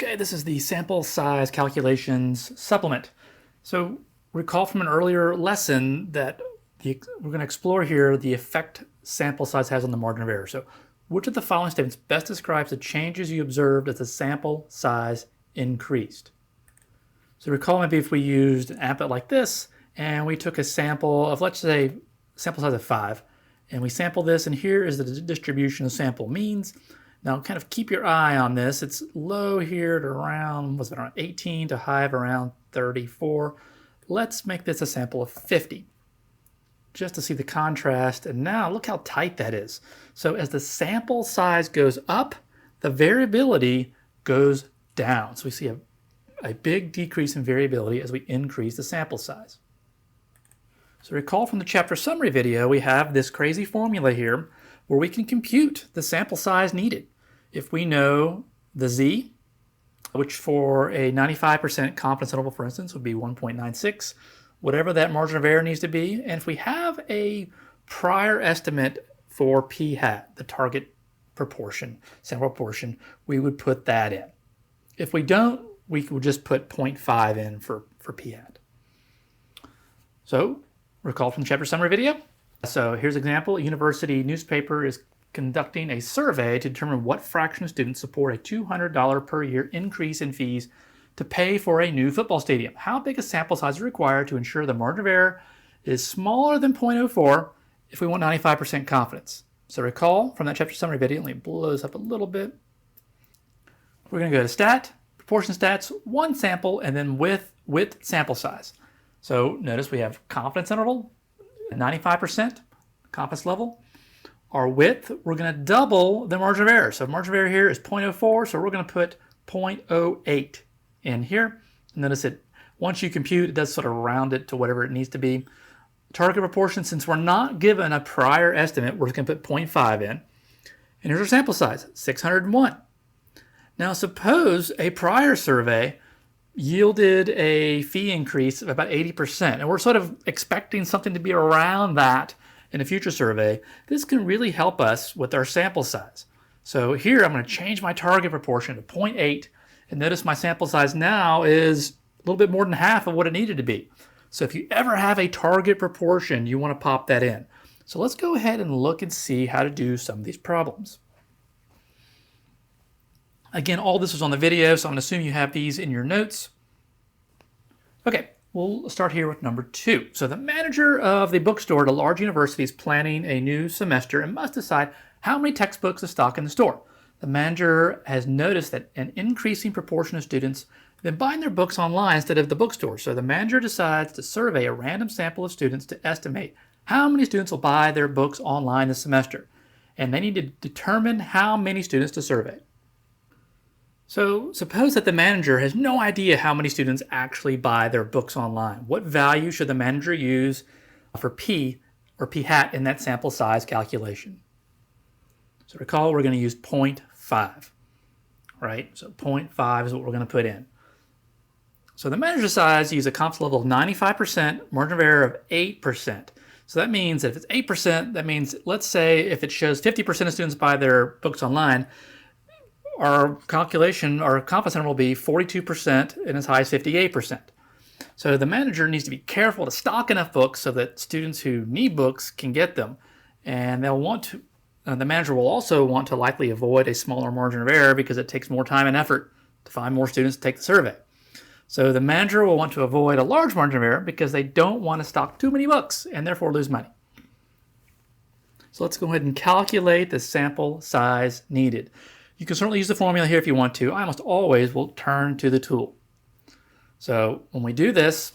Okay, this is the sample size calculations supplement. So recall from an earlier lesson that we're going to explore here the effect sample size has on the margin of error. So which of the following statements best describes the changes you observed as the sample size increased? So recall maybe if we used an applet like this and we took a sample of, let's say, sample size of 5, and we sample this, and here is the distribution of sample means. Now kind of keep your eye on this. It's low here at around, around 18 to high of around 34. Let's make this a sample of 50 just to see the contrast. And now look how tight that is. So as the sample size goes up, the variability goes down. So we see a big decrease in variability as we increase the sample size. So recall from the chapter summary video, we have this crazy formula here where we can compute the sample size needed. If we know the z, which for a 95% confidence interval, for instance, would be 1.96, whatever that margin of error needs to be, and if we have a prior estimate for p hat, the target proportion, sample proportion, we would put that in. If we don't, we would just put 0.5 in for p hat. So recall from the chapter summary video. So here's an example. A university newspaper is conducting a survey to determine what fraction of students support a $200 per year increase in fees to pay for a new football stadium. How big a sample size is required to ensure the margin of error is smaller than 0.04 if we want 95% confidence? So recall from that chapter summary video, let me blow this up a little bit. We're going to go to stat, proportion stats, one sample, and then with sample size. So notice we have confidence interval, 95% confidence level. Our width, we're going to double the margin of error. So margin of error here is 0.04, so we're going to put 0.08 in here. Notice it, once you compute, it does sort of round it to whatever it needs to be. Target proportion, since we're not given a prior estimate, we're just going to put 0.5 in. And here's our sample size, 601. Now suppose a prior survey yielded a fee increase of about 80%, and we're sort of expecting something to be around that in a future survey. This can really help us with our sample size. So here I'm going to change my target proportion to 0.8, and notice my sample size now is a little bit more than half of what it needed to be. So if you ever have a target proportion, you want to pop that in. So let's go ahead and look and see how to do some of these problems. Again, all this was on the video, so I'm going to assume you have these in your notes. Okay, we'll start here with number 2. So the manager of the bookstore at a large university is planning a new semester and must decide how many textbooks to stock in the store. The manager has noticed that an increasing proportion of students have been buying their books online instead of the bookstore. So the manager decides to survey a random sample of students to estimate how many students will buy their books online this semester. And they need to determine how many students to survey. So suppose that the manager has no idea how many students actually buy their books online. What value should the manager use for p or p hat in that sample size calculation? So recall we're going to use 0.5, right? So 0.5 is what we're going to put in. So the manager decides to use a confidence level of 95%, margin of error of 8%. So that means that if it's 8%, that means, let's say if it shows 50% of students buy their books online, our calculation, our confidence interval will be 42% and as high as 58%. So the manager needs to be careful to stock enough books so that students who need books can get them. And they'll want to, the manager will also want to likely avoid a smaller margin of error because it takes more time and effort to find more students to take the survey. So the manager will want to avoid a large margin of error because they don't want to stock too many books and therefore lose money. So let's go ahead and calculate the sample size needed. You can certainly use the formula here if you want to. I almost always will turn to the tool. So when we do this,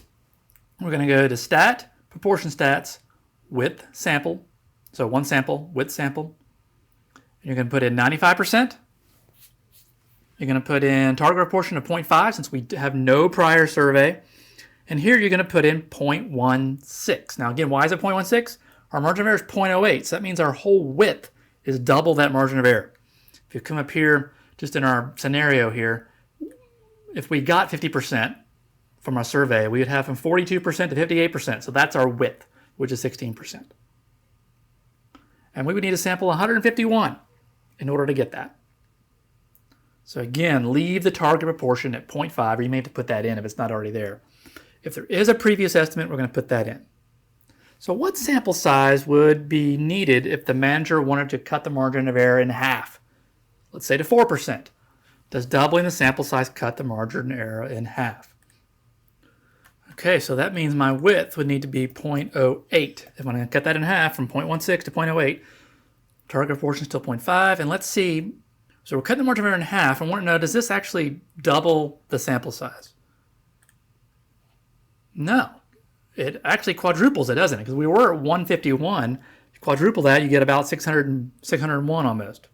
we're going to go to stat, proportion stats, width sample. So one sample, width sample. You're going to put in 95%. You're going to put in target proportion of 0.5 since we have no prior survey. And here you're going to put in 0.16. Now again, why is it 0.16? Our margin of error is 0.08. So that means our whole width is double that margin of error. If you come up here, just in our scenario here, if we got 50% from our survey, we would have from 42% to 58%. So that's our width, which is 16%. And we would need to sample 151 in order to get that. So again, leave the target proportion at 0.5, or you may have to put that in if it's not already there. If there is a previous estimate, we're going to put that in. So what sample size would be needed if the manager wanted to cut the margin of error in half? Let's say to 4%. Does doubling the sample size cut the margin of error in half? Okay, so that means my width would need to be 0.08. If I'm going to cut that in half from 0.16 to 0.08, target proportion is still 0.5. And let's see, so we're cutting the margin of error in half. I want to know, does this actually double the sample size? No. It actually quadruples it, doesn't it? Because we were at 151. If you quadruple that, you get about 601 almost.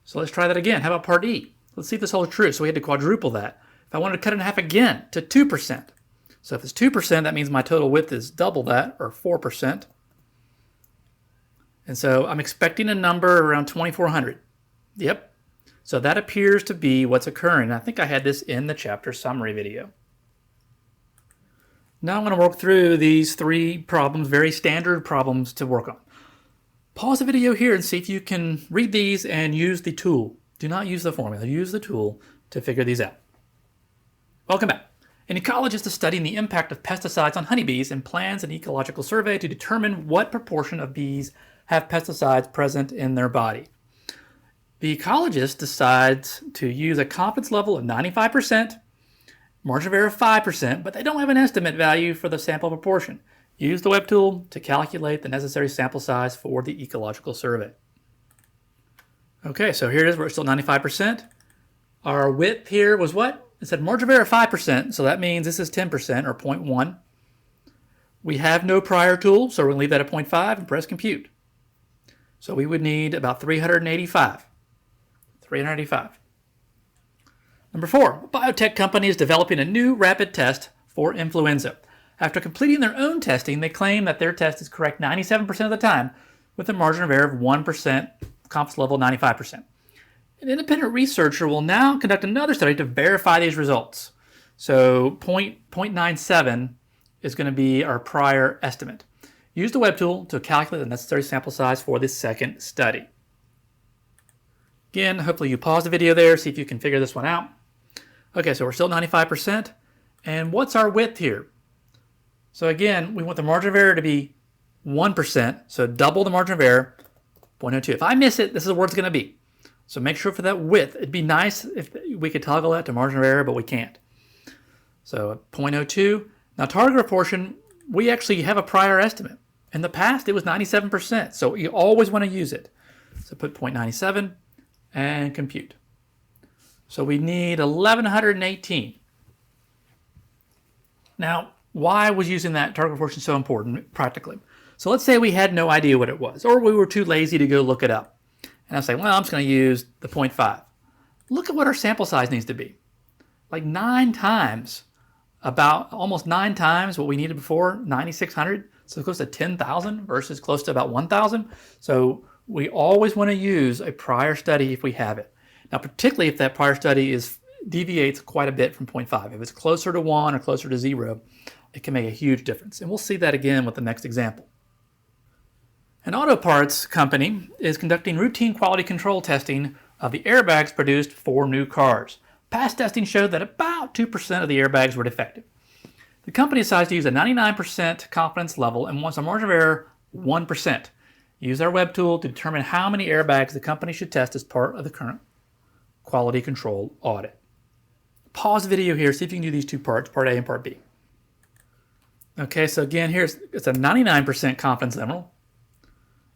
So let's try that again. How about part E? Let's see if this holds true. So we had to quadruple that. If I wanted to cut it in half again to 2%. So if it's 2%, that means my total width is double that, or 4%. And so I'm expecting a number around 2,400. Yep. So that appears to be what's occurring. I think I had this in the chapter summary video. Now I'm going to work through these three problems, very standard problems to work on. Pause the video here and see if you can read these and use the tool. Do not use the formula. Use the tool to figure these out. Welcome back. An ecologist is studying the impact of pesticides on honeybees and plans an ecological survey to determine what proportion of bees have pesticides present in their body. The ecologist decides to use a confidence level of 95%, margin of error of 5%, but they don't have an estimate value for the sample proportion. Use the web tool to calculate the necessary sample size for the ecological survey. Okay, so here it is. We're still 95%. Our width here was what? It said margin of error 5%, so that means this is 10% or 0.1. We have no prior tool, so we're going to leave that at 0.5 and press compute. So we would need about 385. 385. Number 4, a biotech company is developing a new rapid test for influenza. After completing their own testing, they claim that their test is correct 97% of the time with a margin of error of 1%, confidence level 95%. An independent researcher will now conduct another study to verify these results. So 0.97 is going to be our prior estimate. Use the web tool to calculate the necessary sample size for this second study. Again, hopefully you pause the video there, see if you can figure this one out. Okay, so we're still 95%. And what's our width here? So again, we want the margin of error to be 1%, so double the margin of error, 0.02. If I miss it, this is where it's going to be. So make sure for that width, it'd be nice if we could toggle that to margin of error, but we can't. So 0.02. Now target proportion, we actually have a prior estimate. In the past, it was 97%, so you always want to use it. So put 0.97 and compute. So we need 1,118. Now, why was using that target proportion so important practically? So let's say we had no idea what it was, or we were too lazy to go look it up. And I say, well, I'm just going to use the 0.5. Look at what our sample size needs to be. Like 9 times, almost 9 times what we needed before, 9,600. So close to 10,000 versus close to about 1,000. So we always want to use a prior study if we have it. Now, particularly if that prior study deviates quite a bit from 0.5. If it's closer to 1 or closer to 0, it can make a huge difference. And we'll see that again with the next example. An auto parts company is conducting routine quality control testing of the airbags produced for new cars. Past testing showed that about 2% of the airbags were defective. The company decides to use a 99% confidence level and wants a margin of error 1%. Use our web tool to determine how many airbags the company should test as part of the current quality control audit. Pause the video here, see if you can do these two parts, part A and part B. Okay, so again, it's a 99% confidence level.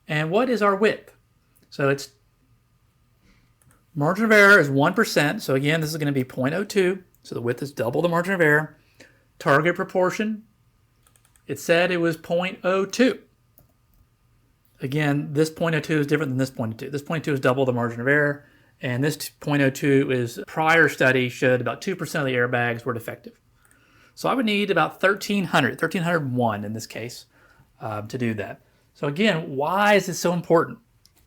And what is our width? So it's margin of error is 1%. So again, this is going to be 0.02. So the width is double the margin of error. Target proportion, it said it was 0.02. Again, this 0.02 is different than this 0.02. This 0.02 is double the margin of error. And this 0.02 is prior study showed about 2% of the airbags were defective. So I would need about 1,301 in this case to do that. So again, why is this so important?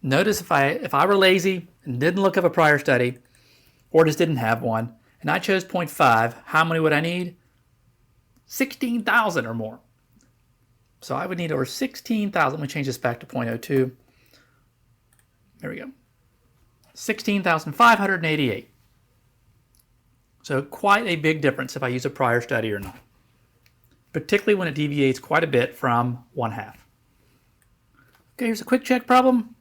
Notice if I were lazy and didn't look up a prior study or just didn't have one, and I chose 0.5, how many would I need? 16,000 or more. So I would need over 16,000. Let me change this back to 0.02. There we go. 16,588. So quite a big difference if I use a prior study or not, particularly when it deviates quite a bit from 1/2. Okay, here's a quick check problem.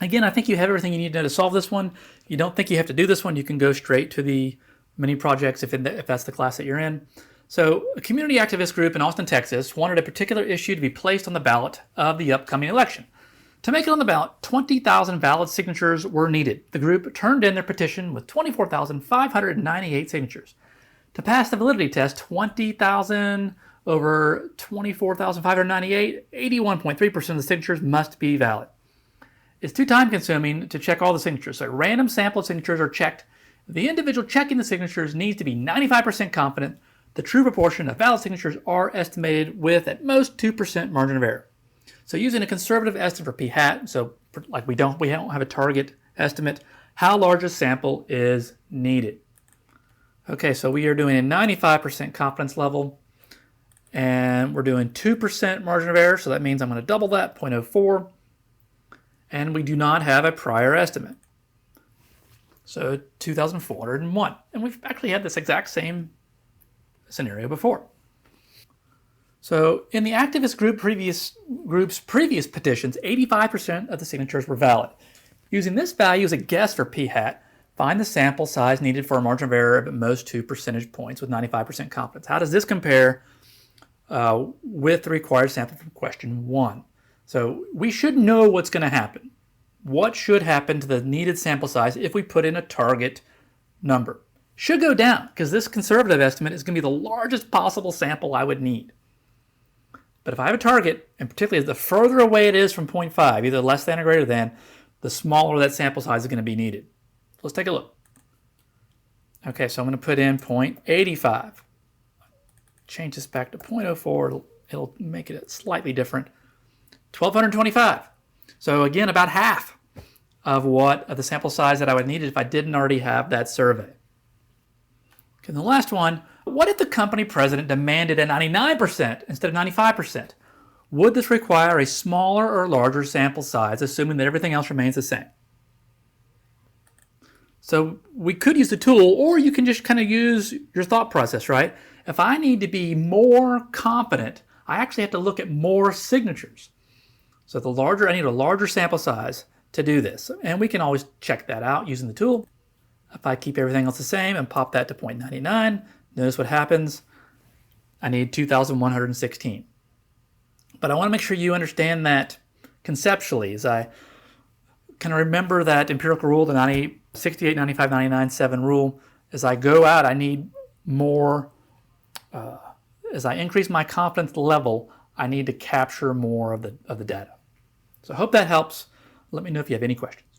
Again, I think you have everything you need to know to solve this one. You don't think you have to do this one, you can go straight to the mini projects if that's the class that you're in. So a community activist group in Austin, Texas wanted a particular issue to be placed on the ballot of the upcoming election. To make it on the ballot, 20,000 valid signatures were needed. The group turned in their petition with 24,598 signatures. To pass the validity test, 20,000 over 24,598, 81.3% of the signatures must be valid. It's too time consuming to check all the signatures, so a random sample of signatures are checked. The individual checking the signatures needs to be 95% confident. The true proportion of valid signatures are estimated with at most 2% margin of error. So using a conservative estimate for p hat, so like we don't have a target estimate, how large a sample is needed. Okay, so we are doing a 95% confidence level, and we're doing 2% margin of error, so that means I'm going to double that, 0.04, and we do not have a prior estimate. So 2,401, and we've actually had this exact same scenario before. So in the activist group's previous petitions, 85% of the signatures were valid. Using this value as a guess for p hat, find the sample size needed for a margin of error of at most 2 percentage points with 95% confidence. How does this compare with the required sample from question 1? So we should know what's going to happen. What should happen to the needed sample size if we put in a target number? Should go down, because this conservative estimate is going to be the largest possible sample I would need. But if I have a target, and particularly the further away it is from 0.5, either less than or greater than, the smaller that sample size is going to be needed. So let's take a look. Okay, so I'm going to put in 0.85. Change this back to 0.04. It'll make it slightly different. 1,225. So again, about half of the sample size that I would need if I didn't already have that survey. Okay, and the last one, what if the company president demanded a 99% instead of 95%? Would this require a smaller or larger sample size, assuming that everything else remains the same? So we could use the tool, or you can just kind of use your thought process, right? If I need to be more confident, I actually have to look at more signatures. So I need a larger sample size to do this. And we can always check that out using the tool. If I keep everything else the same and pop that to 0.99, notice what happens. I need 2,116. But I want to make sure you understand that conceptually, as I kind of remember that empirical rule, the 68, 95, 99, 7 rule. As I go out, I need more, as I increase my confidence level, I need to capture more of the data. So I hope that helps. Let me know if you have any questions.